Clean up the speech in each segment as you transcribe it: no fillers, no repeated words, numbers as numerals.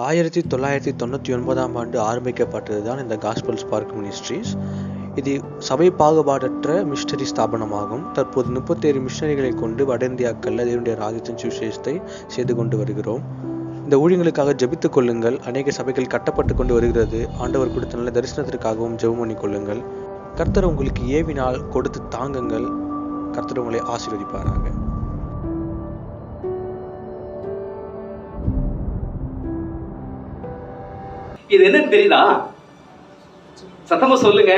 1999 ஆண்டு ஆரம்பிக்கப்பட்டது தான் இந்த காஸ்பல் ஸ்பார்க் மினிஸ்ட்ரீஸ். இது சபை பாகுபாடற்ற மிஷனரி ஸ்தாபனமாகும். தற்போது 37 மிஷனரிகளை கொண்டு வட இந்தியாக்களில் தேவனுடைய ராஜ்யத்தின் சுவிசேஷத்தை செய்து கொண்டு வருகிறோம். இந்த ஊழியங்களுக்காக ஜெபித்துக் கொள்ளுங்கள். அநேக சபைகள் கட்டப்பட்டு கொண்டு வருகிறது. ஆண்டவர் கொடுத்த நல்ல தரிசனத்திற்காகவும் ஜெபம் பண்ணி கொள்ளுங்கள். கர்த்தர் உங்களுக்கு ஏவினால் கொடுத்து தாங்குங்கள். கர்த்தர் உங்களை ஆசீர்வதிப்பாராக. இது என்னன்னு தெரியுதா? சத்தமா சொல்லுங்க.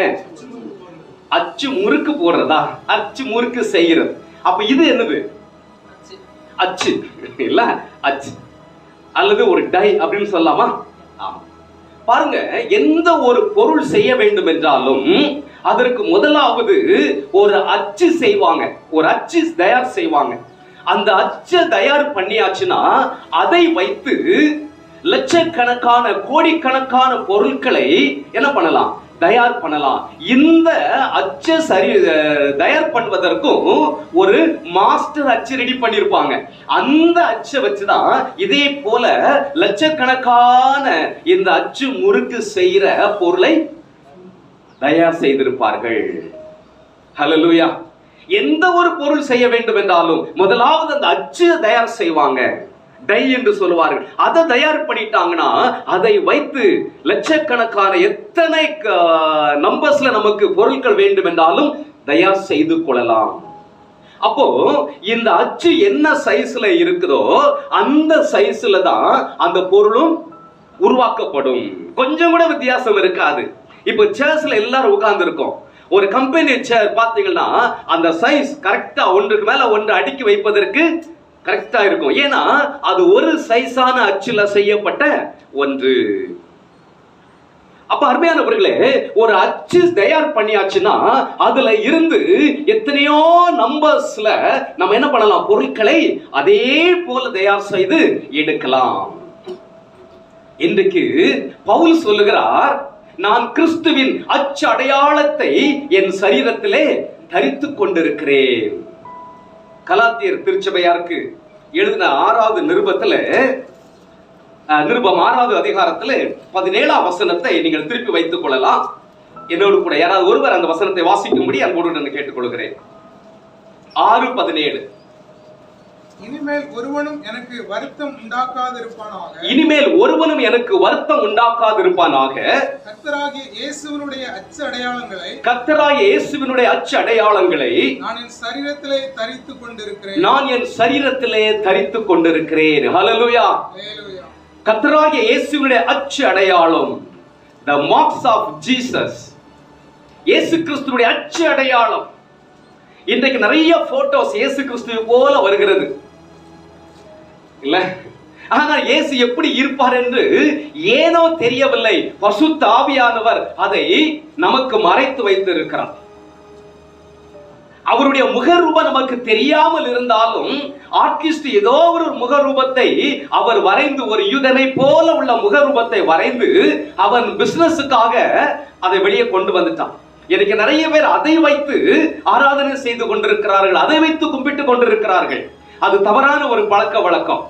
அச்சு முறுக்கு போடுறதா? அச்சு முறுக்கு செய்யறது. அப்ப இது என்னது? அச்சு இல்ல, அச்சு அல்லது ஒரு டை அப்படின்னு சொல்லலாமா? ஆமா. பாருங்க, எந்த ஒரு பொருள் செய்ய வேண்டும் என்றாலும் அதற்கு முதலாவது ஒரு அச்சு செய்வாங்க, ஒரு அச்சு தயார் செய்வாங்க. அந்த அச்சை தயார் பண்ணியாச்சுன்னா அதை வைத்து லட்சக்கணக்கான கோடிக்கணக்கான பொருட்களை என்ன பண்ணலாம்? தயார் பண்ணலாம். இந்த அச்சை தயார் பண்ணுவதற்கும் ஒரு மாஸ்டர் அச்சு ரெடி பண்ணிருப்பாங்க. அந்த அச்சை வச்சுதான் இதே போல லட்சக்கணக்கான இந்த அச்சு முறுக்கு செய்யற பொருளை தயார் செய்திருப்பார்கள். ஹல்லேலூயா. எந்த ஒரு பொருள் செய்ய வேண்டும் என்றாலும் முதலாவது அந்த அச்சு தயார் செய்வாங்க, டை என்று சொல்லுவார்கள். அதை தயார் பண்ணிட்டாங்கன்னா அதை வைத்து லட்சக்கணக்கான எத்தனை நம்பர்ஸ்ல நமக்கு பொருட்கள் வேண்டும் என்றாலும் தயார் செய்து கொள்ளலாம். அப்போ இந்த அச்சு என்ன சைஸ்ல இருக்குதோ அந்த சைஸ்ல தான் அந்த பொருளும் உருவாக்கப்படும். கொஞ்சம் கூட வித்தியாசம் இருக்காது. இப்போ சேர்ஸ்ல எல்லாரும் உட்கார்ந்து இருக்கோம். ஒரு கம்பெனி சேர் பாத்தீங்கன்னா அந்த சைஸ் கரெக்டா ஒன்றுக்கு மேல ஒன்று அடுக்கி வைப்பதற்கு கரெக்டா இருக்கும். ஏன்னா அது ஒரு சைஸான அச்சுல செய்யப்பட்ட ஒன்று. அப்ப அருமையானவர்களே, ஒரு அச்சு தயார் பண்ணியாச்சுன்னா அதுல இருந்து எத்தனையோ நம்பர்ஸ்ல நம்ம என்ன பண்ணலாம்? பொருட்களை அதே போல தயார் செய்து எடுக்கலாம். இன்றைக்கு பவுல் சொல்லுகிறார், நான் கிறிஸ்துவின் அச்சு அடையாளத்தை என் சரீரத்திலே தரித்துக் கொண்டிருக்கிறேன். கலாத்தியர் திருச்சபையாருக்கு எழுதின 6வது நிருபத்துல, நிருபம் 6வது அதிகாரத்துல 17ஆம் வசனத்தை நீங்கள் திருப்பி வைத்துக் கொள்ளலாம். என்னோடு கூட யாராவது ஒருவர் அந்த வசனத்தை வாசிக்கும்படி அன்போடு நான் கேட்டுக்கொள்கிறேன். 6:17. இனிமேல் ஒருவனும் எனக்கு வருத்தம் உண்டாக்காதிருப்பானாக. இனிமேல் ஒருவனும் எனக்கு வருத்தம் உண்டாக்காதிருப்பானாக. கர்த்தராகிய இயேசுவினுடைய அச்சு அடையாளங்களை, கர்த்தராகிய இயேசுவினுடைய அச்சு அடையாளங்களை நான் என் சரீரத்திலே தரித்துக் கொண்டிருக்கிறேன். நான் என் சரீரத்திலே தரித்துக் கொண்டிருக்கிறேன். ஹல்லேலூயா. ஹல்லேலூயா. கர்த்தராகிய இயேசுவினுடைய அச்சு அடையாளம், the marks of Jesus. இயேசு கிறிஸ்துவினுடைய அச்சு அடையாளம். இன்றைக்கு நிறைய போட்டோஸ் இயேசு கிறிஸ்துவை போல வருகிறது இல்ல? ஆனா இயேசு எப்படி இருப்பார் என்று ஏனோ தெரியவில்லை. பரிசுத்த ஆவியானவர் அதை நமக்கு மறைத்து வைத்து இருக்கிறார். அவருடைய முகரூபம் நமக்கு தெரியாமல் இருந்தாலும் ஆர்டிஸ்ட் ஏதோ ஒரு முகரூபத்தை அவர் வரைந்து, ஒரு யூதனை போல உள்ள முகரூபத்தை வரைந்து அவன் பிசினஸுக்காக அதை வெளியே கொண்டு வந்துட்டான். எனக்கு நிறைய பேர் அதை வைத்து ஆராதனை செய்து கொண்டிருக்கிறார்கள், அதை வைத்து கும்பிட்டு கொண்டிருக்கிறார்கள். அது தவறான ஒரு பழக்க வழக்கம்.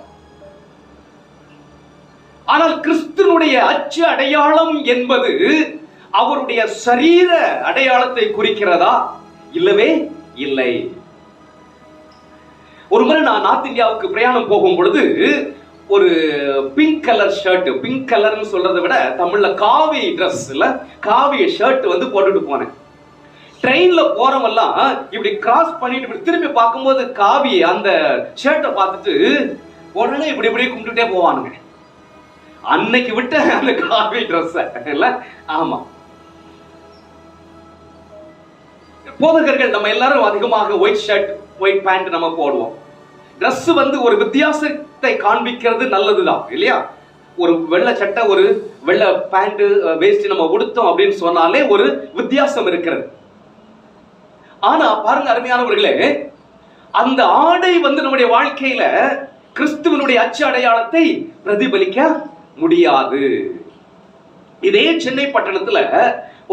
ஆனால் கிறிஸ்துனுடைய அச்சு அடையாளம் என்பது அவருடைய சரீர அடையாளத்தை குறிக்கிறதா? இல்லவே இல்லை. ஒரு முறை நான் நார்த் இந்தியாவுக்கு பிரயாணம் போகும் பொழுது ஒரு பிங்க் கலர் ஷர்ட், பிங்க் கலர்னு சொல்றதை விட தமிழ்ல காவி ட்ரெஸ் இல்ல, காவி ஷர்ட் வந்து போட்டுட்டு போனேன். ட்ரெயின்ல போறவெல்லாம் இப்படி கிராஸ் பண்ணிட்டு இப்படி திரும்பி பார்க்கும்போது காவி அந்த ஷர்ட்டை பார்த்துட்டு உடனே இப்படி இப்படி கும்பிட்டுட்டே போவானுங்க. அன்னைக்கு விட்ட அந்த காவி ட்ரெஸ் இல்ல. ஆமா, போதகர்கள் நம்ம எல்லாரும் அதிகமாக ஒயிட் ஷர்ட் ஒயிட் பேண்ட் நம்ம போடுவோம். ட்ரெஸ் வந்து ஒரு வித்தியாசத்தை காண்பிக்கிறது நல்லதுதான் இல்லையா? ஒரு வெள்ளை சட்டை ஒரு வெள்ளை பேண்ட் வேஸ்ட் நம்ம உடுத்தோம் அப்படின்னு சொன்னாலே ஒரு வித்தியாசம் இருக்கிறது. ஆனா பாருங்க அருமையானவர்களே, அந்த ஆடை வந்து நம்முடைய வாழ்க்கையில கிறிஸ்துவனுடைய அச்சு அடையாளத்தை பிரதிபலிக்க முடியாது. இதே சென்னை பட்டணத்துல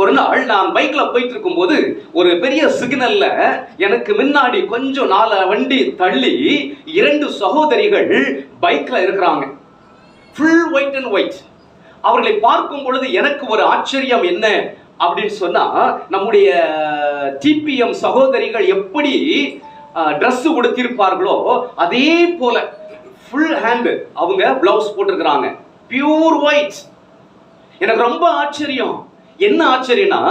ஒரு நாள் நான் பைக்ல போயிட்டு இருக்கும் போது ஒரு பெரிய சிக்னல்ல எனக்கு முன்னாடி கொஞ்சம் 4 வண்டி தள்ளி 2 சகோதரிகள் பைக்ல இருக்கிறாங்க. Full white and white. அவர்களை பார்க்கும் பொழுது எனக்கு ஒரு ஆச்சரியம் என்ன அப்படின்னு சொன்னா, நம்முடைய டிபிஎம் சகோதரிகள் எப்படி ட்ரெஸ் உடுத்திருப்பார்களோ அதே போல ஃபுல் ஹேண்ட் அவங்க பிளவுஸ் போட்டிருக்கிறாங்க, பியூர் ஒயிட். எனக்கு ரொம்ப ஆச்சரியம். என்ன ஆச்சரியம்னா,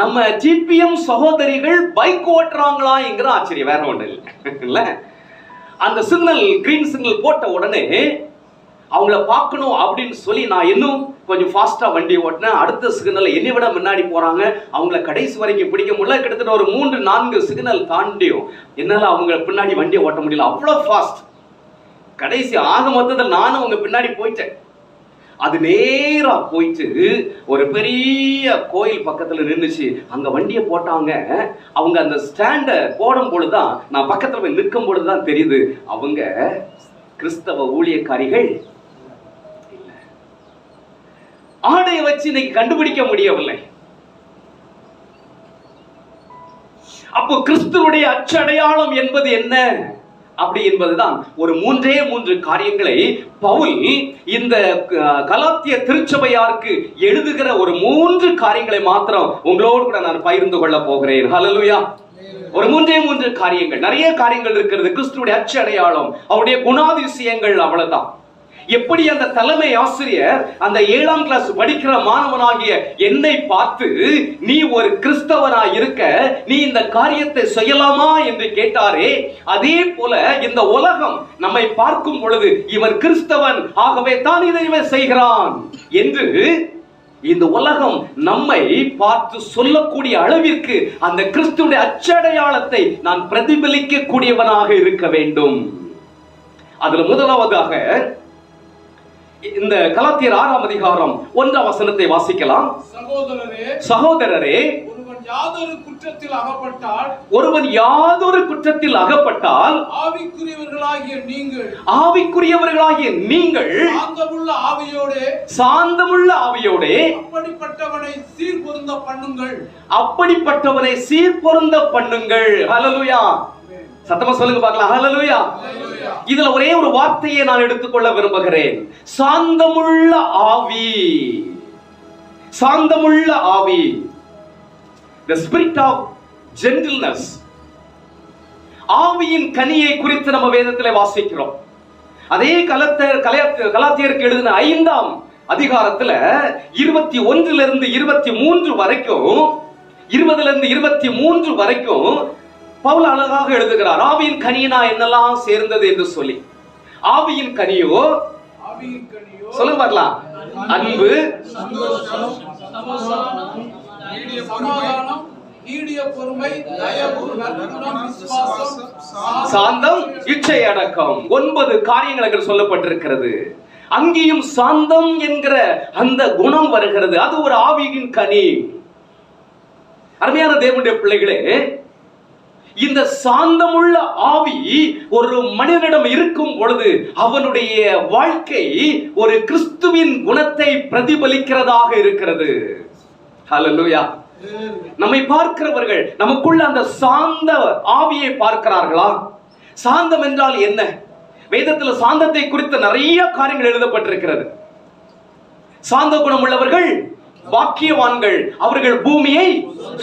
நம்ம டிபிஎம் சகோதரிகள் பைக் ஓட்டுறாங்களா என்கிற ஆச்சரியம், வேற ஒண்ணு இல்ல. அந்த சிக்னல், கிரீன் சிக்னல் போட்ட உடனே அவங்கள பார்க்கணும் அப்படின்னு சொல்லி நான் இன்னும் கொஞ்சம் ஃபாஸ்டா வண்டி ஓட்டினேன். அடுத்த சிக்னல் என்னை விட முன்னாடி போறாங்க. அவங்கள கடைசி வரைக்கும் பிடிக்க முடியல. கிட்டத்தட்ட ஒரு 3-4 சிக்னல் தாண்டியும் என்னால அவங்க பின்னாடி வண்டியை ஓட்ட முடியல, அவ்வளவு ஃபாஸ்ட். கடைசி ஆக மொத்தத்தில் நானும் அவங்க பின்னாடி போயிட்டேன். அது நேரா போயிட்டு ஒரு பெரிய கோயில் பக்கத்துல நின்றுச்சு. அங்க வண்டியை போட்டாங்க. அவங்க அந்த ஸ்டாண்ட போடும் பொழுதுதான், நான் பக்கத்துல போய் நிற்கும் பொழுதுதான் தெரியுது அவங்க கிறிஸ்தவ ஊழியக்காரிகள் இல்ல. ஆடையை வச்சு இன்னைக்கு கண்டுபிடிக்க முடியவில்லை. அப்போ கிறிஸ்துவுடைய அச்சடையாளம் என்பது என்ன அப்படி என்பதுதான் ஒரு 3 காரியங்களை பவுல் இந்த கலாத்திய திருச்சபையாருக்கு எழுதுகிற ஒரு 3 காரியங்களை மாத்திரம் உங்களோடு கூட நான் பகிர்ந்து கொள்ள போகிறேன். ஹல்லேலூயா. ஒரு 3 காரியங்கள். நிறைய காரியங்கள் இருக்கிறது. கிறிஸ்துவுடைய அச்சு அடையாளம், அவருடைய குணாதிசயங்கள், அவ்வளவுதான். எப்படி அந்த தலைமை ஆசிரியர் அந்த 7ஆம் கிளாஸ் படிக்கிற மாணவனாகிய என்னை பார்த்து, நீ ஒரு கிறிஸ்தவனாய் இருக்க நீ இந்த காரியத்தை செய்யலாமா என்று கேட்டாரே, அதே போல இந்த உலகம் நம்மை பார்க்கும் பொழுது இவன் கிறிஸ்தவன், ஆகவே தான் இதை செய்கிறான் என்று இந்த உலகம் நம்மை பார்த்து சொல்லக்கூடிய அளவிற்கு அந்த கிறிஸ்துவுடைய அச்சடையாளத்தை நான் பிரதிபலிக்க கூடியவனாக இருக்க வேண்டும். அதுல முதலாவதாக இந்த கலாத்தியர் 6ஆம் அதிகாரம் 1ஆம் வசனத்தை வாசிக்கலாம். சகோதரரே, ஒருவன் யாதொரு குற்றத்தில் அகப்பட்டால் ஆவிக்குரியவர்களாகிய நீங்கள் சாந்தமுள்ள ஆவியோடே அப்படிப்பட்டவனை சீர்பொருந்த பண்ணுங்கள். ஹல்லேலூயா. சத்தமா சொல்லுங்க பார்க்கலாம். ஹல்லேலூயா. இதுல ஒரே ஒரு வார்த்தையை நான் எடுத்துக்கொள்ள விரும்புகிறேன். சாந்தமுள்ள ஆவி. சாந்தமுள்ள ஆவி. The spirit of gentleness. ஆவியின் கனியை குறித்து நம்ம வேதத்திலே வாசிக்கிறோம். அதே கலாத்தியருக்கு எழுதின 5ஆம் அதிகாரத்துல 21 23 வரைக்கும், 20 23 வரைக்கும் பவுல் அழகாக எழுதுகிறார். ஆவியின் கனியினா என்னெல்லாம் சேர்ந்தது என்று சொல்லி. ஆவியின் கனியோ சொல்லுங்க பார்க்கலாம். அன்பு, சாந்தம், இச்சை அடக்கம். 9 காரியங்கள் சொல்லப்பட்டிருக்கிறது. அங்கேயும் சாந்தம் என்கிற அந்த குணம் வருகிறது. அது ஒரு ஆவியின் கனி. அருமையான தேவனுடைய பிள்ளைகளே, இந்த சாந்தமுள்ள ஆவி ஒரு மனிதனிடம் இருக்கும் பொழுது அவனுடைய வாழ்க்கை ஒரு கிறிஸ்துவின் குணத்தை பிரதிபலிக்கிறதாக இருக்கிறது. ஹல்லேலூயா. நம்மை பார்க்கிறவர்கள் நமக்குள்ள அந்த சாந்த ஆவியை பார்க்கிறார்களா? சாந்தம் என்றால் என்ன? வேதத்தில் சாந்தத்தை குறித்த நிறைய காரியங்கள் எழுதப்பட்டிருக்கிறது. சாந்த குணம் உள்ளவர்கள் பாக்கியவான்கள், அவர்கள் பூமியை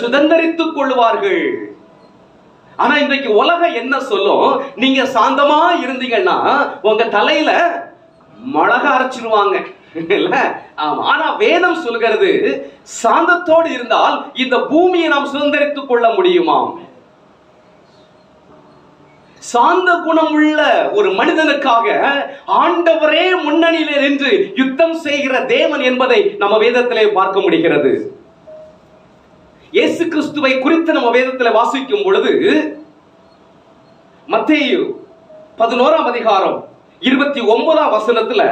சுதந்தரித்துக் கொள்வார்கள். ஆனா இன்றைக்கு உலகம் என்ன சொல்லும்? நீங்க சாந்தமா இருந்தீங்கன்னா உங்க தலையில மிளகா அரைச்சிருவாங்க. ஆனா வேதம் சொல்கிறது, சாந்தத்தோடு இருந்தால் இந்த பூமியை நாம் சுதந்தரித்துக் கொள்ள முடியுமாம். சாந்த குணம் உள்ள ஒரு மனிதனுக்காக ஆண்டவரே முன்னணியிலே நின்று யுத்தம் செய்கிற தேவன் என்பதை நம்ம வேதத்திலே பார்க்க முடிகிறது. இயேசு கிறிஸ்துவை குறித்து நம்ம வேதத்தில் வாசிக்கும் பொழுது மத்தேயு 11ஆம் அதிகாரம் 29ஆம் வசனத்துல,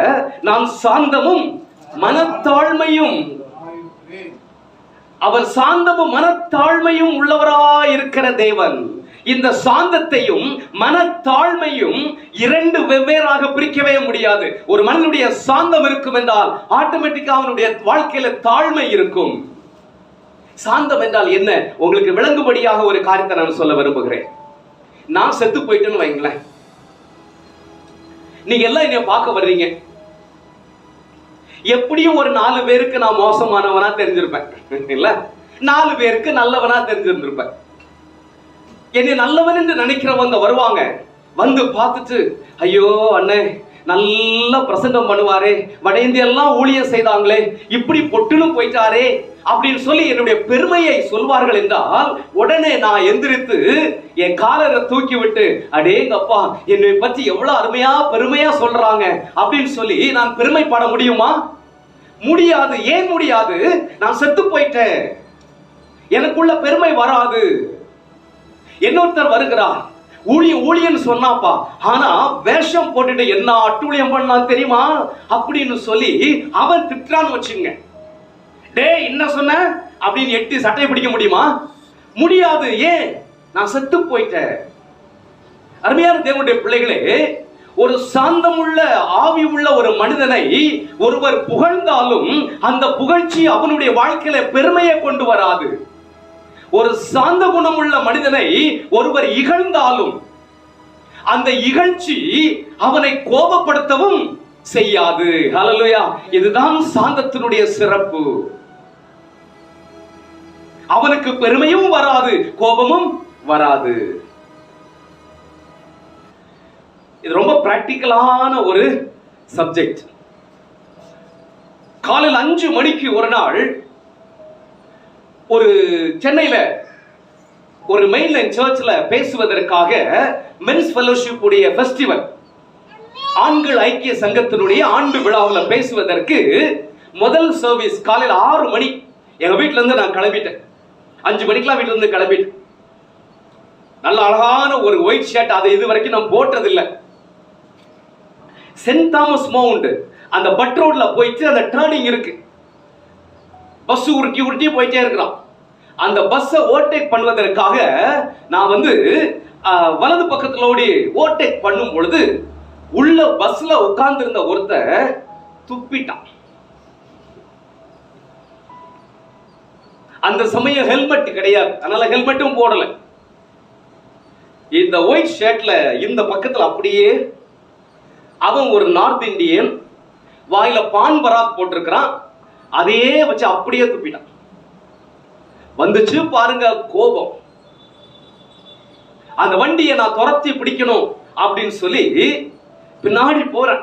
நான் சாந்தமும் மனத்தாழ்மையும், அவர் சாந்தமும் மனத்தாழ்மையும் உள்ளவராய் இருக்கிற தேவன். இந்த சாந்தத்தையும் மனத்தாழ்மையும் 2 வெவ்வேறாக பிரிக்கவே முடியாது. ஒரு மனிதனுடைய சாந்தம் இருக்கும் என்றால் ஆட்டோமேட்டிக்கா அவனுடைய வாழ்க்கையில தாழ்மை இருக்கும். சாந்தம் என்றால் என்ன? உங்களுக்கு விளங்கும்படியாக ஒரு காரியத்தை நான் சொல்ல விரும்புகிறேன். நான் செத்து போயிட்டேன்னு வைங்களேன், நீங்க எல்லாம் என்னைய பார்க்க வர்றீங்க. எப்படியும் ஒரு 4 பேருக்கு நான் மோசமானவனா தெரிஞ்சிருப்பேன் இல்ல, 4 பேருக்கு நல்லவனா தெரிஞ்சிருந்திருப்பேன். என்னை நல்லவன் என்று நினைக்கிறவங்க வருவாங்க, வந்து பார்த்துட்டு ஐயோ அண்ணே நல்லா பிரசங்கம் பண்ணுவாரே, வட இந்தியெல்லாம் ஊழியம் செய்தாங்களே, இப்படி பொட்டுன்னு போயிட்டாரே அப்படின்னு சொல்லி என்னுடைய பெருமையை சொல்வார்கள் என்றால், உடனே நான் எந்திரித்து என் காலரை தூக்கி விட்டு அடேங்கப்பா என்னை பற்றி எவ்வளவு அருமையா பெருமையா சொல்றாங்க அப்படின்னு சொல்லி நான் பெருமைப்பட முடியுமா? முடியாது. ஏன் முடியாது? நான் செத்து போயிட்டேன், எனக்குள்ள பெருமை வராது. இன்னொருத்தர் வருகிறார், ஊழியன்னு சொன்னாப்பா, ஆனா வேஷம் போட்டுட்டு என்ன அட்டூழியம் பண்ணான் தெரியுமா அப்படின்னு சொல்லி அவன் திட்டான்னு வச்சுங்க. டே என்ன சொன்ன அப்படின்னு எட்டி சட்டையை பிடிக்க முடியுமா? முடியாது. ஏன்? நான் செத்து போயிட்டேன். அருமையான தேவனுடைய பிள்ளைகளே, ஒரு சாந்தமுள்ள ஆவி உள்ள ஒரு மனிதனை ஒருவர் புகழ்ந்தாலும் அந்த புகழ்ச்சி அவனுடைய வாழ்க்கையில பெருமையை கொண்டு வராது. ஒரு சாந்த குணமுள்ள மனிதனை ஒருவர் இகழ்ந்தாலும் அந்த இகழ்ச்சி அவனை கோபப்படுத்தவும் செய்யாது. ஹல்லேலூயா. இதுதான் சாந்தத்தினுடைய சிறப்பு. அவனுக்கு பெருமையும் வராது, கோபமும் வராது. இது ரொம்ப பிராக்டிக்கலான ஒரு சப்ஜெக்ட். காலையில் 5 மணிக்கு ஒரு நாள் ஒரு சென்னையில ஒரு மெயின்லைன் சர்ச்ல பேசுவதற்காக மென்ஸ் ஃபெலோஷிப் உடைய ஃபெஸ்டிவல், ஆண்கள் ஐக்கிய சங்கத்தினுடைய ஆண்டு விழாவில் பேசுவதற்கு முதல் சர்வீஸ் காலையில் 6 மணி எங்க வீட்டுல இருந்து நான் கிளம்பிட்டேன். 5 மணிக்கெல்லாம் வீட்டுல இருந்து கிளம்பிட்டேன். நல்ல அழகான ஒரு ஒயிட் ஷர்ட், அதை இது வரைக்கும் நான் போட்டதில்லை. சென்ட் தாமஸ் மவுண்ட் அந்த பட் ரோட்ல போயிட்டு அந்த டர்னிங் இருக்கு, பஸ் உருட்டி போயிட்டே இருக்கிறான். அந்த பஸ்ஸை ஓவர்டேக் பண்ணுவதற்காக நான் வலது பக்கத்துல ஓடி ஓவர்டேக் பண்ணும் பொழுது உள்ள பஸ்ல உட்கார்ந்து இருந்த ஒருத்தர் துப்பிட்டான். அந்த சமயம் ஹெல்மெட் கிடையாது, அதனால ஹெல்மெட்டும் போடல. இந்த ஒயிட் ஷர்ட்ல இந்த பக்கத்துல அப்படியே அவன் ஒரு நார்த் இந்தியன், வாயில பான் பராக் போட்டிருக்கிறான், அதையே வச்சு அப்படியே துப்பிட்டான். வந்துச்சு பாருங்க கோபம். அந்த வண்டியை நான் துரத்தி பிடிக்கணும் அப்படின்னு சொல்லி பின்னாடி போறேன்.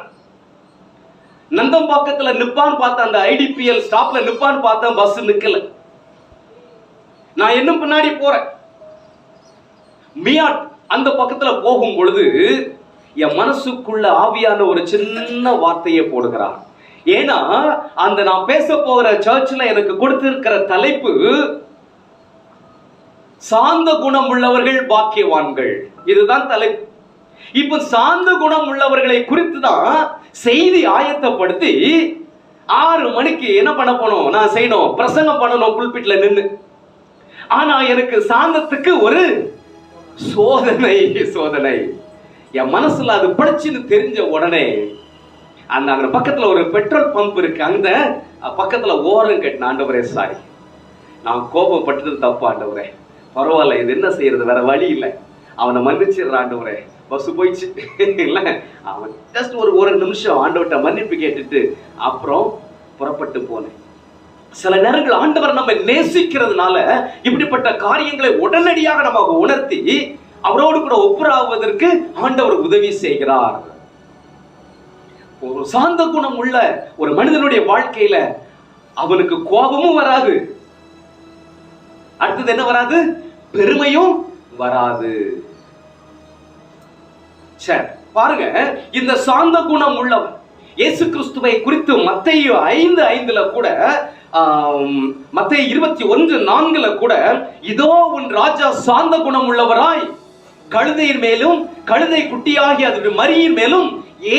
நந்தம்பாக்கத்துல நிப்பான்னு பார்த்தேன், அந்த ஐடிபிஎல் ஸ்டாப்ல நிப்பான்னு பார்த்தேன், பஸ் நிக்கல. நான் இன்னும் பின்னாடி போறேன். மியாட் அந்த பக்கத்துல போகும் பொழுது என் மனசுக்குள்ள ஆவியான ஒரு சின்ன வார்த்தையை போடுகிறான். ஏன்னா அந்த நான் பேச போகிற சர்ச்ல எனக்கு கொடுத்திருக்கிற தலைப்பு சாந்த குணம் உள்ளவர்கள் பாக்கியவான்கள். இதுதான் தலைப்பு. இப்ப சாந்த குணம் உள்ளவர்களை குறித்து தான் செய்தி ஆயத்தப்படுத்தி 6 மணிக்கு என்ன பண்ண போனோம், நான் செய்யணும், பிரசங்கம் பண்ணணும் புல்பிட்ல நின்று. ஆனா எனக்கு சாந்தத்துக்கு ஒரு சோதனை என் மனசுல அது படிச்சுன்னு தெரிஞ்ச உடனே அந்த பக்கத்துல ஒரு பெட்ரோல் பம்ப் இருக்கு, அந்த பக்கத்துல ஓரம் கட்டின, ஆண்டவரே சாரி, நான் கோபப்பட்டது தப்பு ஆண்டவரே, பரவாயில்ல, இது என்ன செய்யறது, வேற வழி இல்லை, அவனை மன்னிச்சிடுற ஆண்டவரே, பஸ் போயிடுச்சு இல்ல. அவன் ஜஸ்ட் ஒரு நிமிஷம் ஆண்டவர்கிட்ட மன்னிப்பு கேட்டுட்டு அப்புறம் புறப்பட்டு போனேன். சில நேரங்கள் ஆண்டவர் நம்ம நேசிக்கிறதுனால இப்படிப்பட்ட காரியங்களை உடனடியாக நம்ம உணர்த்தி அவரோடு கூட ஒப்புராவதற்கு ஆண்டவர் உதவி செய்கிறார். ஒரு சாந்த குணம் உள்ள ஒரு மனிதனுடைய வாழ்க்கையில அவனுக்கு கோபமும் வராது, அடுத்தது என்ன வராது, பெருமையும் வராது. சரி பாருங்க, இந்த சாந்த குணம் உள்ளவர் இயேசு கிறிஸ்துவை குறித்து மத்தேயு 5:5 கூட, மத்தேயு 21:4 கூட, இதோ உன் ராஜா சாந்த குணம் உள்ளவராய் கழுதையின் மேலும் கழுதை குட்டியாகி அதனுடைய மரியின் மேலும்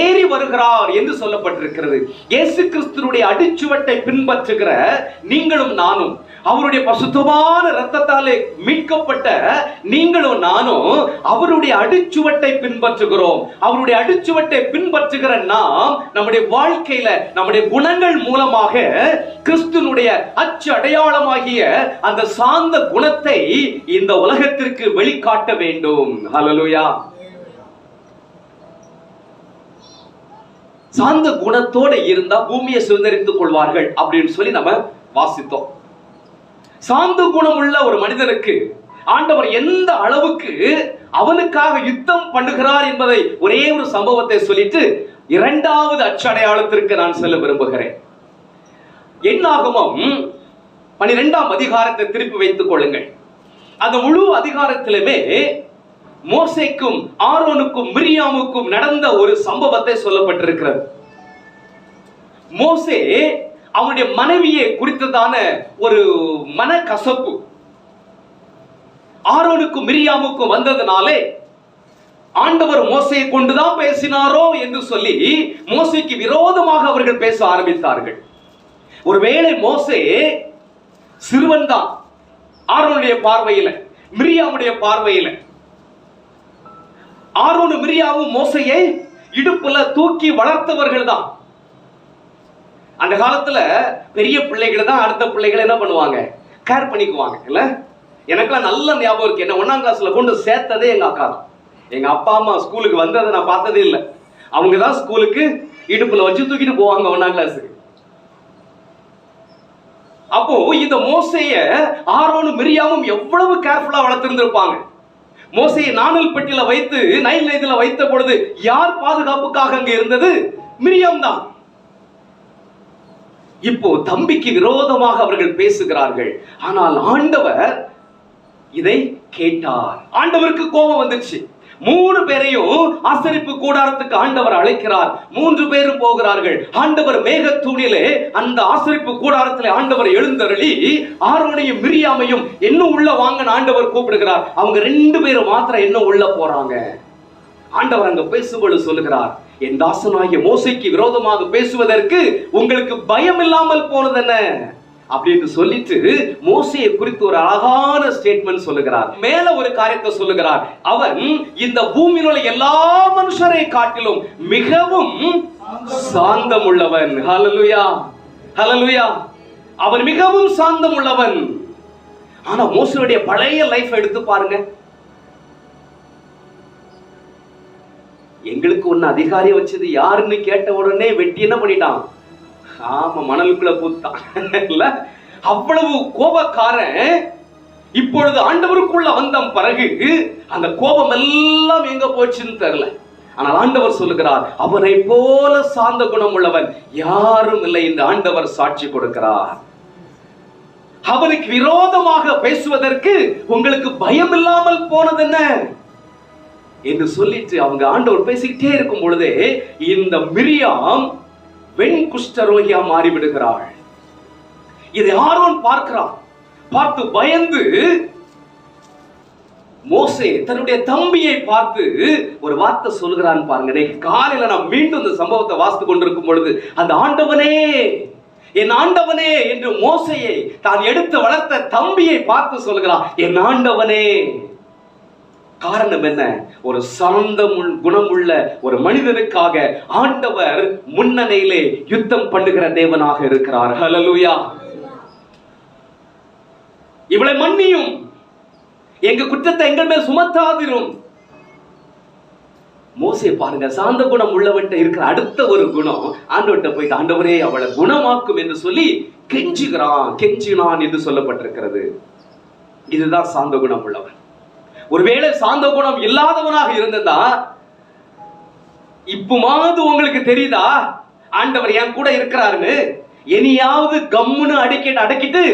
ஏறி வருகிறார் என்று சொல்லப்பட்டிருக்கிறது. இயேசு கிறிஸ்துவினுடைய அடிச்சுவட்டை பின்பற்றுகிற நீங்களும் நானும், அவருடைய பசுத்தமான இரத்தத்தாலே மீட்கப்பட்ட நீங்களும் நானும் அவருடைய அடிச்சுவட்டை பின்பற்றுகிறோம். அவருடைய அடிச்சுவட்டை பின்பற்றுகிற நாம் நம்முடைய வாழ்க்கையில நம்முடைய குணங்கள் மூலமாக கிறிஸ்துனுடைய அச்சு அடையாளமாகிய அந்த சாந்த குணத்தை இந்த உலகத்திற்கு வெளிக்காட்ட வேண்டும். ஹல்லேலூயா. சாந்த குணத்தோட இருந்தா பூமியை சுதந்திரித்துக் கொள்வார்கள் அப்படின்னு சொல்லி நம்ம வாசித்தோம். சாந்த குணம் உள்ள ஒரு மனிதனுக்கு ஆண்டவர் எந்த அளவுக்கு அவனுக்காக யுத்தம் பண்ணுகிறார் என்பதை ஒரே ஒரு சம்பவத்தை சொல்லிட்டு இரண்டாவது அச்சடையாளத்திற்கு நான் செல்ல விரும்புகிறேன். என்னாகமம் 12ஆம் அதிகாரத்தை திருப்பி வைத்துக் கொள்ளுங்கள். அந்த முழு அதிகாரத்திலுமே மோசேக்கும் ஆரோனுக்கும் மிரியாமுக்கும் நடந்த ஒரு சம்பவத்தை சொல்லப்பட்டிருக்கிறது. மோசே அவனுடைய மனைவியை குறித்ததான ஒரு மனக்கசப்பு ஆரோனுக்கும் மிரியாமுக்கும் வந்ததுனாலே ஆண்டவர் மோசையை கொண்டுதான் பேசினாரோ என்று சொல்லி மோசேக்கு விரோதமாக அவர்கள் பேச ஆரம்பித்தார்கள். ஒருவேளை மோசே சிறுவன் தான் ஆரோனுடைய பார்வையில, மிரியாமுடைய பார்வையில. ஆரோனு மிரியாவும் மோசையை இடுப்புல தூக்கி வளர்த்தவர்கள் தான். அந்த காலத்துல பெரிய பிள்ளைகளை தான் அடுத்த பிள்ளைகளை என்ன பண்ணுவாங்க, கேர் பண்ணிக்குவாங்க இல்ல. எனக்கெல்லாம் நல்ல ஞாபகம் இருக்கு. என்ன 1ஆம் கிளாஸ்ல கொண்டு சேர்த்ததே எங்க அக்கா தான். எங்க அப்பா அம்மா ஸ்கூலுக்கு வந்ததை நான் பார்த்ததே இல்லை. அவங்க தான் ஸ்கூலுக்கு இடுப்புல வச்சு தூக்கிட்டு போவாங்க 1ஆம் கிளாஸுக்கு. அப்போ இந்த மோசைய ஆரோனும் மிரியாமும் எவ்வளவு கேர்ஃபுல்லா வளர்த்திருந்திருப்பாங்க. மோசையை நாணல் பெட்டியில வைத்து நைல் நதியில வைத்த பொழுது யார் பாதுகாப்புக்காக அங்க இருந்தது? மிரியாம் தான். இப்போ தம்பிக்கு விரோதமாக அவர்கள் பேசுகிறார்கள். ஆனால் ஆண்டவர் இதை கேட்டார். ஆண்டவருக்கு கோபம் வந்துச்சு. 3 பேரையும் ஆசரிப்பு கூடாரத்துக்கு ஆண்டவர் அழைக்கிறார். 3 பேரும் போகிறார்கள். ஆண்டவர் மேகத்தூணிலே அந்த ஆசரிப்பு கூடாரத்திலே ஆண்டவர் எழுந்தருளி ஆரோனையும் மிரியாமையும் இன்னும் உள்ள வாங்கன்னு ஆண்டவர் கூப்பிடுகிறார். அவங்க 2 பேரும் மாத்திரம் இன்னும் உள்ள போறாங்க. ஆண்டவர் அங்க பேசும்பொழுது சொல்லுகிறார், என் தாசனாகிய மோசைக்கு விரோதமாக பேசுவதற்கு உங்களுக்கு பயம் இல்லாமல் போனது என்ன அப்படின்னு சொல்லிட்டு மோசையை குறித்து ஒரு அழகான ஸ்டேட்மெண்ட் சொல்லுகிறார். மேல ஒரு காரியத்தை சொல்லுகிறார். அவன் இந்த பூமியில் உள்ள எல்லா மனுஷரை காட்டிலும் மிகவும் சாந்தம் உள்ளவன். ஹல்லேலூயா, ஹல்லேலூயா. அவன் மிகவும் சாந்தம் உள்ளவன். ஆனா மோசையுடைய பழைய லைஃப் எடுத்து பாருங்க. எங்களுக்கு ஒன்னு அதிகாரியை வச்சது யாருன்னு கேட்ட உடனே வெட்டி என்ன பண்ணிட்டான்? ஆமா, மணலுக்குள்ள பூத்தான் இல்ல. அவ்வளவு கோபக்காரன். இப்பொழுது ஆண்டவருக்குள்ள வந்த பிறகு அந்த கோபம் எல்லாம் எங்க போச்சுன்னு தெரியல. ஆனால் ஆண்டவர் சொல்லுகிறார், அவனை போல சாந்த குணம் உள்ளவன் யாரும் இல்லை என்று ஆண்டவர் சாட்சி கொடுக்கிறார். அவனுக்கு விரோதமாக பேசுவதற்கு உங்களுக்கு பயம் இல்லாமல் போனது என்ன என்று சொல்லிட்டு அவங்க ஆண்டவர் பேசிக்கிட்டே இருக்கும் பொழுதே இந்த மிரியாம் வெண் குஷ்டரோகியா மாறிவிடுகிறாள். இதை ஆரோன் பார்க்கிறான். பார்த்து பயந்து மோசே தன்னுடைய தம்பியை பார்த்து ஒரு வார்த்தை சொல்லுகிறான் பாருங்க. காலையில நான் மீண்டும் இந்த சம்பவத்தை வாசித்து கொண்டிருக்கும் பொழுது அந்த ஆண்டவனே, என் ஆண்டவனே என்று மோசையை தான் எடுத்து வளர்த்த தம்பியை பார்த்து சொல்லுகிறான், என் ஆண்டவனே. காரணம் என்ன? ஒரு சாந்த குணமுள்ள ஒரு மனிதனுக்காக ஆண்டவர் முன்னணியிலே யுத்தம் பண்ணுகிற தேவனாக இருக்கிறார். ஹல்லேலூயா. இவளை மன்னியும், எங்க குற்றத்தை எங்கள் மேல் சுமத்தாதிரும். மோசே பாருங்க, சாந்த குணம் உள்ளவன்ட்ட இருக்கிற அடுத்த ஒரு குணம், ஆண்டவர்கிட்ட போயிட்டு ஆண்டவரே அவளை குணமாக்கும் என்று சொல்லி கெஞ்சினான் என்று சொல்லப்பட்டிருக்கிறது. இதுதான் சாந்த குணம் உள்ளவன். ஒருவேளை சாந்த குணம் இல்லாதவனாக இருந்ததா, இப்பமாவது உங்களுக்கு தெரியுதா ஆண்டவர் என் கூட இருக்கிறாருன்னு? இனியாவது கம்முன்னு அடக்கிட்டு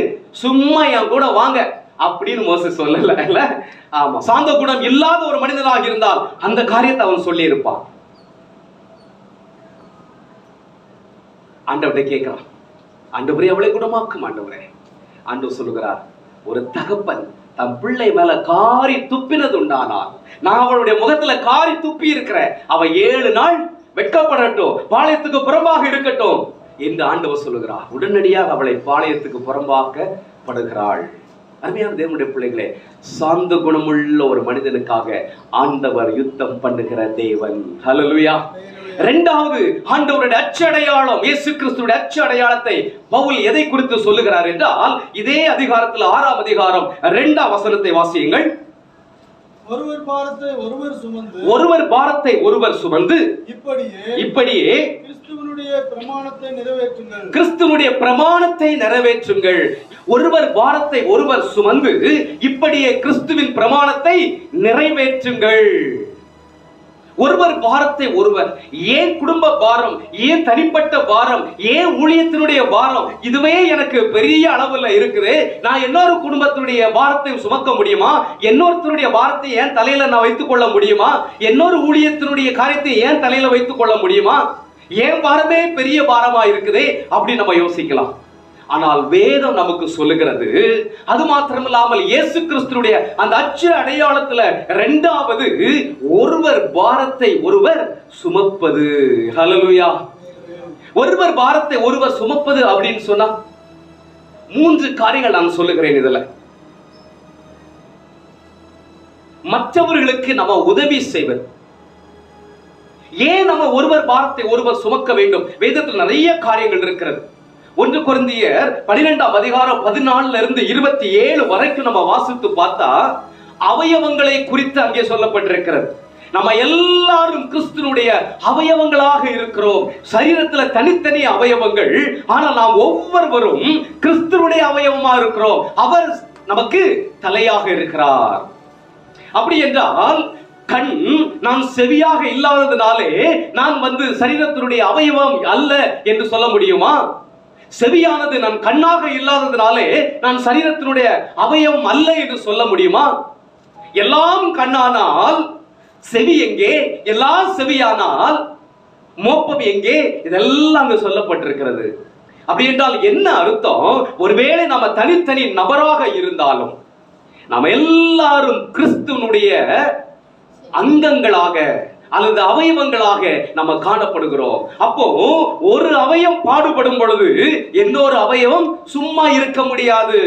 சும்மா என் கூட வாங்க அப்படின்னு மோசே சொல்லல. ஆமா, சாந்த குணம் இல்லாத ஒரு மனிதனாக இருந்தால் அந்த காரியத்தை அவன் சொல்லி இருப்பான். ஆண்டவரை கேட்கிறான், ஆண்டவரே அவளை குணமாக்கும் ஆண்டவரே. ஆண்டவர் சொல்லுகிறார், ஒரு தகப்பன் தன் பிள்ளை மேல காரி துப்பினது உண்டானால், நான் அவளுடைய முகத்துல காரி துப்பி இருக்கிறேன், அவ 7 நாள் வெட்கப்படட்டும், பாளையத்துக்கு புறம்பாக இருக்கட்டும் என்று ஆண்டவர் சொல்லுகிறார். உடனடியாக அவளை பாளையத்துக்கு புறம்பாக்கப்படுகிறாள். அருமையான தேவனுடைய பிள்ளைகளே, சாந்த குணமுள்ள ஒரு மனிதனுக்காக ஆண்டவர் யுத்தம் பண்ணுகிற தேவன். ஹல்லேலூயா. இரண்டாவது ஆண்டவருடைய அச்சடையாளம், இயேசு கிறிஸ்துவின் அச்சடையாளத்தை பவுல் எதை குறித்து சொல்லுகிறார் என்றால், இதே அதிகாரத்தில் 6ஆம் அதிகாரம் 2ஆம் வசனத்தை வாசியுங்கள். ஒருவர் பாரத்தை ஒருவர் சுமந்து ஒருவர் பாரத்தை ஒருவர் சுமந்து இப்படியே கிறிஸ்துவனுடைய பிரமாணத்தை நிறைவேற்றுங்கள். கிறிஸ்துவனுடைய பிரமாணத்தை நிறைவேற்றுங்கள். ஒருவர் பாரத்தை ஒருவர் சுமந்து இப்படியே கிறிஸ்துவின் பிரமாணத்தை நிறைவேற்றுங்கள். ஒருவர் பாரத்தை ஒருவர், ஏன் குடும்ப பாரம், ஏன் தனிப்பட்ட பாரம், ஏன் ஊழியத்தினுடைய பாரம், இதுவே எனக்கு பெரிய அளவுல இருக்குது. நான் இன்னொரு குடும்பத்தினுடைய பாரத்தை சுமக்க முடியுமா? இன்னொருத்தருடைய பாரத்தை ஏன் தலையில நான் வைத்துக் கொள்ள முடியுமா? இன்னொரு ஊழியத்தினுடைய காரியத்தை ஏன் தலையில வைத்துக் கொள்ள முடியுமா? ஏன் பாரமே பெரிய பாரமா இருக்குது அப்படி நம்ம யோசிக்கலாம். ஆனால் வேதம் நமக்கு சொல்லுகிறது, அது மாத்திரமில்லாமல் இயேசு கிறிஸ்துடைய அந்த அச்சு அடையாளத்துல இரண்டாவது ஒருவர் பாரத்தை ஒருவர் சுமப்பது. ஹல்லேலூயா. ஒருவர் பாரத்தை ஒருவர் சுமப்பது அப்படின்னு சொன்னா 3 காரியங்கள் நான் சொல்லுகிறேன். இதுல மற்றவர்களுக்கு நம்ம உதவி செய்வது. ஏன் நம்ம ஒருவர் பாரத்தை ஒருவர் சுமக்க வேண்டும்? வேதத்தில் நிறைய காரியங்கள் இருக்கிறது. 1 கொரிந்தியர் 12ஆம் அதிகாரம் 14 இருந்து 27 வரைக்கும் நம்ம வாசித்து பார்த்தா அவயவங்களை குறித்து அங்கே சொல்லப்பட்டிருக்கிறது. நம்ம எல்லாரும் கிறிஸ்துனுடைய அவயவங்களாக இருக்கிறோம். சரீரத்துல தனித்தனி அவயவங்கள், ஆனால் நாம் ஒவ்வொருவரும் கிறிஸ்துனுடைய அவயவமா இருக்கிறோம். அவர் நமக்கு தலையாக இருக்கிறார். அப்படி என்றால் கண் நான் செவியாக இல்லாததுனாலே நான் சரீரத்தினுடைய அவயவம் அல்ல என்று சொல்ல முடியுமா? செவியானது நான் கண்ணாக இல்லாததுனாலே நான் சரீரத்தினுடைய அவயவம் அல்ல என்று சொல்ல முடியுமா? எல்லாம் கண்ணானால் செவி எங்கே? எல்லாம் செவியானால் மோப்பம் எங்கே? இதெல்லாம் அங்கு சொல்லப்பட்டிருக்கிறது. அப்படி என்றால் என்ன அர்த்தம்? ஒருவேளை நாம தனித்தனி நபராக இருந்தாலும் நாம எல்லாரும் கிறிஸ்துவனுடைய அங்கங்களாக அல்லது அவயவங்களாக நம்ம காணப்படுகிறோம். அப்போ ஒரு அவயவம் பாடுபடும் பொழுது இன்னொரு அவயவம் சும்மா இருக்க முடியாது.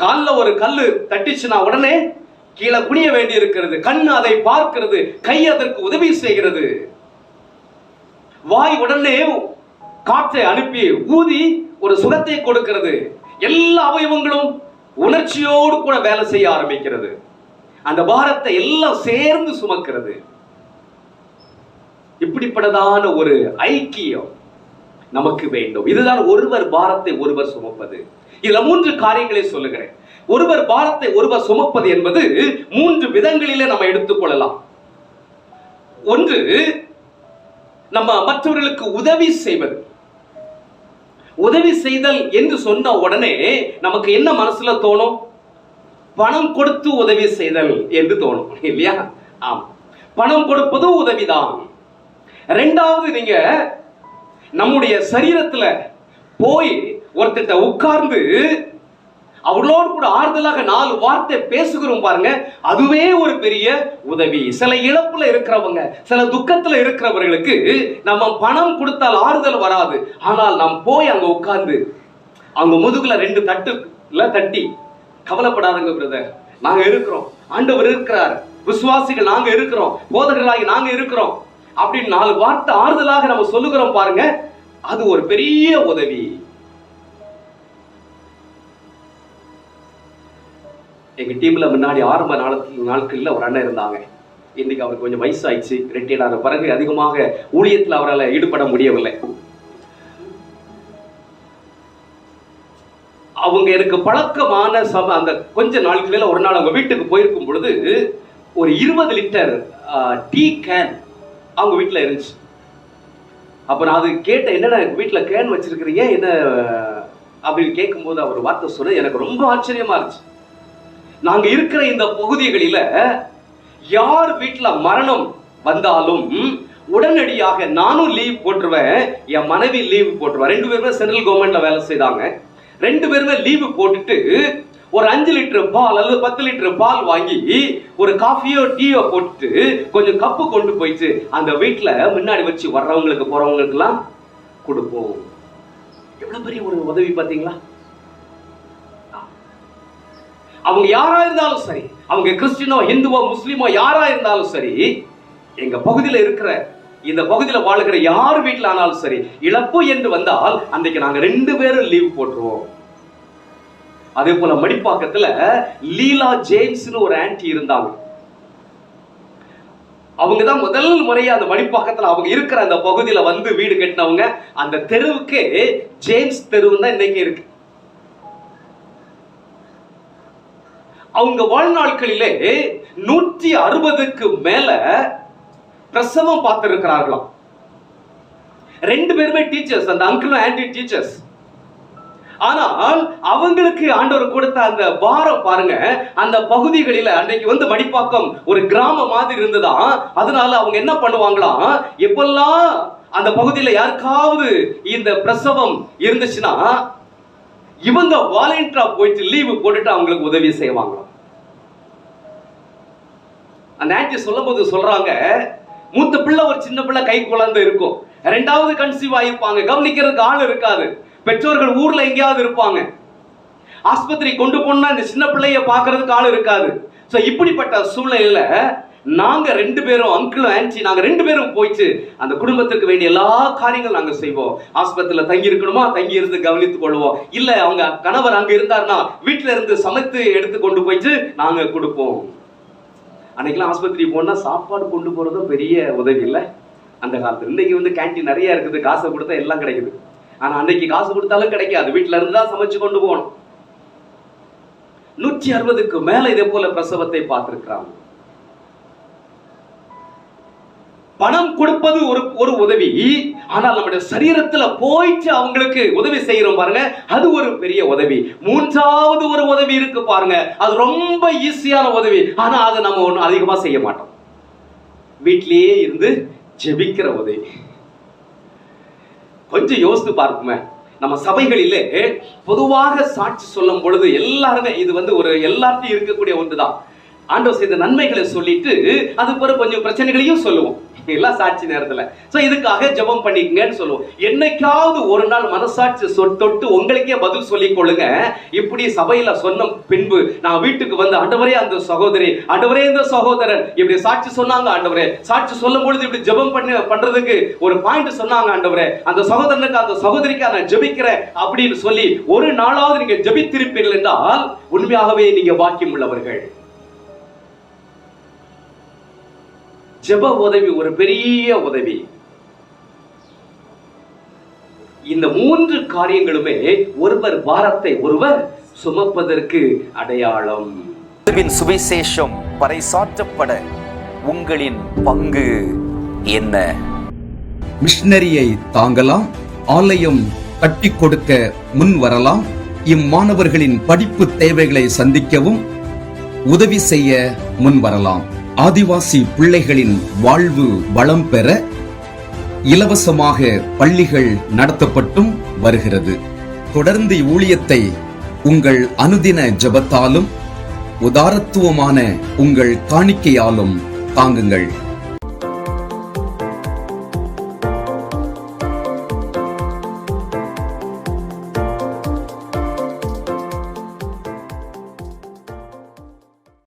கால்ல ஒரு கல்லு தட்டிச்சுனா உடனே கீழே குனிய வேண்டி இருக்கிறது. கண் அதை பார்க்கிறது, கை அதற்கு உதவி செய்கிறது, வாய் உடனே காற்றை அனுப்பி ஊதி ஒரு சுகத்தை கொடுக்கிறது. எல்லா அவயவங்களும் உணர்ச்சியோடு கூட வேலை செய்ய ஆரம்பிக்கிறது. அந்த பாரத்தை எல்லாம் சேர்ந்து சுமக்கிறது. இப்படிப்பட்டதான ஒரு ஐக்கியம் நமக்கு வேண்டும். இதுதான் ஒருவர் பாரத்தை ஒருவர் சுமப்பது. இதுல 3 காரியங்களை சொல்லுகிறேன். ஒருவர் பாரத்தை ஒருவர் சுமப்பது என்பது 3 விதங்களிலே நம்ம எடுத்துக்கொள்ளலாம். ஒன்று, நம்ம மற்றவர்களுக்கு உதவி செய்வது. உதவி செய்தல் என்று சொன்ன உடனே நமக்கு என்ன மனசுல தோணும்? பணம் கொடுத்து உதவி செய்தல் என்று தோணும், இல்லையா? ஆம், பணம் கொடுப்பது உதவிதான். இரண்டாவது, நீங்க நம்முடைய சரீரத்துல போய் ஒருத்தட்ட உட்கார்ந்து அவர்களோடு கூட ஆறுதலாக 4 வார்த்தை பேசுகிறோம் பாருங்க, அதுவே ஒரு பெரிய உதவி. சில இழப்புல இருக்கிறவங்க, சில துக்கத்துல இருக்கிறவர்களுக்கு நம்ம பணம் கொடுத்தால் ஆறுதல் வராது. ஆனால் நாம் போய் அங்க உட்கார்ந்து அவங்க முதுகுல 2 தட்டுல தட்டி, கவலைப்படாதங்க பிரதர், நாங்க இருக்கிறோம், ஆண்டவர் இருக்கிறார், விசுவாசிகள் நாங்க இருக்கிறோம், போதகர்களாகி நாங்க இருக்கிறோம் அப்படின்னு 4 வார்த்தை ஆறுதலாக நம்ம சொல்லுகிறோம் பாருங்க, அது ஒரு பெரிய உதவி. எங்க டீம்ல முன்னாடி ஆரம்ப நாட்கள்ல ஒரு அண்ணன் இருந்தாங்க. இன்னைக்கு அவருக்கு கொஞ்சம் வயசாயிடுச்சு, ரிட்டையர்ட் ஆன பிறகு அதிகமாக ஊழியத்தில் அவரால் ஈடுபட முடியவில்லை. அவங்க எனக்கு பழக்கமான அந்த கொஞ்ச நாட்களில் ஒரு நாள் அவங்க வீட்டுக்கு போயிருக்கும் பொழுது ஒரு 20 லிட்டர் டீ கேன் அவங்க வீட்டில் இருந்துச்சு. அப்போ நான் அது கேட்டேன், என்னடா வீட்டில் கேன் வச்சிருக்கிறீங்க என்ன அப்படின்னு கேட்கும்போது அவர் வார்த்தை சொன்னது எனக்கு ரொம்ப ஆச்சரியமா இருந்துச்சு. நாங்க இருக்கிற இந்த பகுதிகளில யார் வீட்டுல மரணம் வந்தாலும் உடனடியாக நானும் லீவ் போட்டுருவேன், என் மனைவி லீவ் போட்டுருவேன். 2 பேருமே சென்ட்ரல் கவர்மெண்ட்ல வேலை செய்தாங்க. 2 பேருமே லீவ் போட்டுட்டு ஒரு 5 லிட்டர் பால் அல்லது 10 லிட்டர் பால் வாங்கி ஒரு காஃபியோ டீயோ போட்டுட்டு கொஞ்சம் கப்பு கொண்டு போயிட்டு அந்த வீட்டுல முன்னாடி வச்சு வர்றவங்களுக்கு போறவங்களுக்கு எல்லாம் கொடுப்போம். எவ்வளவு பெரிய ஒரு உதவி பாத்தீங்களா? அவங்க யாரா இருந்தாலும் சரி, அவங்க கிறிஸ்டியனோ ஹிந்துவோ முஸ்லிமோ யாரா இருந்தாலும் சரி, எங்க பகுதியில இருக்கிற இந்த பகுதியில வாழுகிற யார் வீட்டுல ஆனாலும் சரி, இழப்பு என்று வந்தால் அன்றைக்கு நாங்க 2 பேரும் லீவ் போட்டுருவோம். அதே போல மடிப்பாக்கத்துல லீலா ஜேம்ஸ்னு ஒரு ஆன்டி இருந்தாங்க. அவங்க தான் முதல் முறையா அந்த மடிப்பாக்கத்துல அவங்க இருக்கிற அந்த பகுதியில வந்து வீடு கட்டினவங்க. அந்த தெருவுக்கு ஜேம்ஸ் தெருவு தான் இன்னைக்கு இருக்கு. அவங்க வாழ்நாட்களிலே 160க்கு மேல பிரசவம் பார்த்திருக்கிறார்களாம். 2 பேருமே டீச்சர்ஸ், அந்த அங்கிளும் ஆன்டி டீச்சர்ஸ். ஆனால் அவங்களுக்கு ஆண்டவர் கொடுத்த அந்த பாரம் பாருங்க. அந்த பகுதிகளில அன்னைக்கு வந்து மடிப்பாக்கம் ஒரு கிராமம் மாதிரி இருந்ததா. அதனால அவங்க என்ன பண்ணுவாங்களாம், எப்பெல்லாம் அந்த பகுதியில யாருக்காவது இந்த பிரசவம் இருந்துச்சுன்னா இவங்க வாலண்டியரா போயிட்டு லீவு போட்டுட்டு அவங்களுக்கு உதவி செய்வாங்களாம். அந்த ஆன்டி சொல்லும் போது சொல்றாங்க, மூத்த பிள்ளை ஒரு சின்ன பிள்ளை கை குழந்தை இருக்கும், 2வது கன்சீவ் ஆயிருப்பாங்க, கவனிக்கிறதுக்கு ஆள் இருக்காது, பெற்றோர்கள் ஊர்ல எங்கேயாவது இருப்பாங்க, ஆஸ்பத்திரி கொண்டு போனா இந்த சின்ன பிள்ளைய பாக்குறதுக்கு ஆள் இருக்காது. சோ இப்படிப்பட்ட சூழ்நிலையில நாங்க 2 பேரும், அங்கிள் ஆன்டி, நாங்க 2 பேரும் போயிட்டு அந்த குடும்பத்திற்கு வேண்டிய எல்லா காரியங்களும் நாங்க செய்வோம். ஆஸ்பத்திரியில தங்கி இருக்கணுமா தங்கி இருந்து கவனித்துக் கொள்வோம், இல்ல அவங்க கணவர் அங்க இருந்தாருன்னா வீட்டுல இருந்து சமைத்து எடுத்து கொண்டு போயிட்டு நாங்க கொடுப்போம். அன்னைக்கெல்லாம் ஆஸ்பத்திரி போனா சாப்பாடு கொண்டு போறதும் பெரிய உதவி இல்லை அந்த காலத்துல. இன்னைக்கு வந்து கேண்டீன் நிறைய இருக்குது, காசை கொடுத்தா எல்லாம் கிடைக்குது. ஆனா அன்னைக்கு காசு கொடுத்தாலும் கிடைக்காது, வீட்டுல இருந்தா சமைச்சு கொண்டு போகணும். 160க்கு மேல இதே போல பிரசவத்தை பார்த்திருக்கிறாங்க. பணம் கொடுப்பது ஒரு உதவி, ஆனால் நம்முடைய சரீரத்துல போயிட்டு அவங்களுக்கு உதவி செய்யறோம் பாருங்க, அது ஒரு பெரிய உதவி. 3வது ஒரு உதவி இருக்கு பாருங்க, அது ரொம்ப ஈஸியான உதவி, ஆனா அதை நம்ம ஒன்றும் அதிகமா செய்ய மாட்டோம். வீட்டிலேயே இருந்து ஜெபிக்கிற உதவி. கொஞ்சம் யோசித்து பார்க்குமே, நம்ம சபைகளிலே பொதுவாக சாட்சி சொல்லும் பொழுது எல்லாருமே இது வந்து ஒரு எல்லாத்தையும் இருக்கக்கூடிய ஒன்றுதான். ஆண்டவர் செய்த நன்மைகளை சொல்லிட்டு அது பிறகு கொஞ்சம் பிரச்சனைகளையும் சொல்லுவோம் எல்லாம் சாட்சி நேரத்துல. சோ இதுக்காக ஜெபம் பண்ணிக்கங்கன்னு சொல்லுவோம். என்னைக்காவது ஒரு நாள் மனசாட்சி தொட்டு உங்களுக்கே பதில் சொல்லிக் கொள்ளுங்க. இப்படி சபையில சொன்ன பின்பு நான் வீட்டுக்கு வந்து, ஆண்டவரே அந்த சகோதரி, ஆண்டவரே இந்த சகோதரன் இப்படி சாட்சி சொன்னாங்க, ஆண்டவரே சாட்சி சொல்லும் பொழுது இப்படி ஜெபம் பண்றதுக்கு ஒரு பாயிண்ட் சொன்னாங்க, ஆண்டவரே அந்த சகோதரனுக்கு அந்த சகோதரிக்கு நான் ஜெபிக்கிறேன் அப்படின்னு சொல்லி ஒரு நாளாவது நீங்க ஜெபித்திருப்பீர்கள் என்றால் உண்மையாகவே நீங்க பாக்கியம் உள்ளவர்கள். ஜெப உதவி ஒரு பெரிய உதவி. இந்த 3 காரியங்களுமே ஒருவர் பாரத்தை ஒருவர் சுமப்பதற்கு அடையாளம். சுவிசேஷம் பறைசாற்றப்பட உங்களின் பங்கு என்ன? மிஷனரியை தாங்கலாம், ஆலயம் கட்டி கொடுக்க முன் வரலாம், இம்மாணவர்களின் படிப்பு தேவைகளை சந்திக்கவும் உதவி செய்ய முன் வரலாம். ஆதிவாசி பிள்ளைகளின் வாழ்வு வளம் பெற இலவசமாக பள்ளிகள் நடத்தப்பட்டும் வருகிறது. தொடர்ந்து ஊழியத்தை உங்கள் அனுதின ஜெபத்தாலும் உதாரத்துவமான உங்கள் காணிக்கையாலும் தாங்குங்கள்.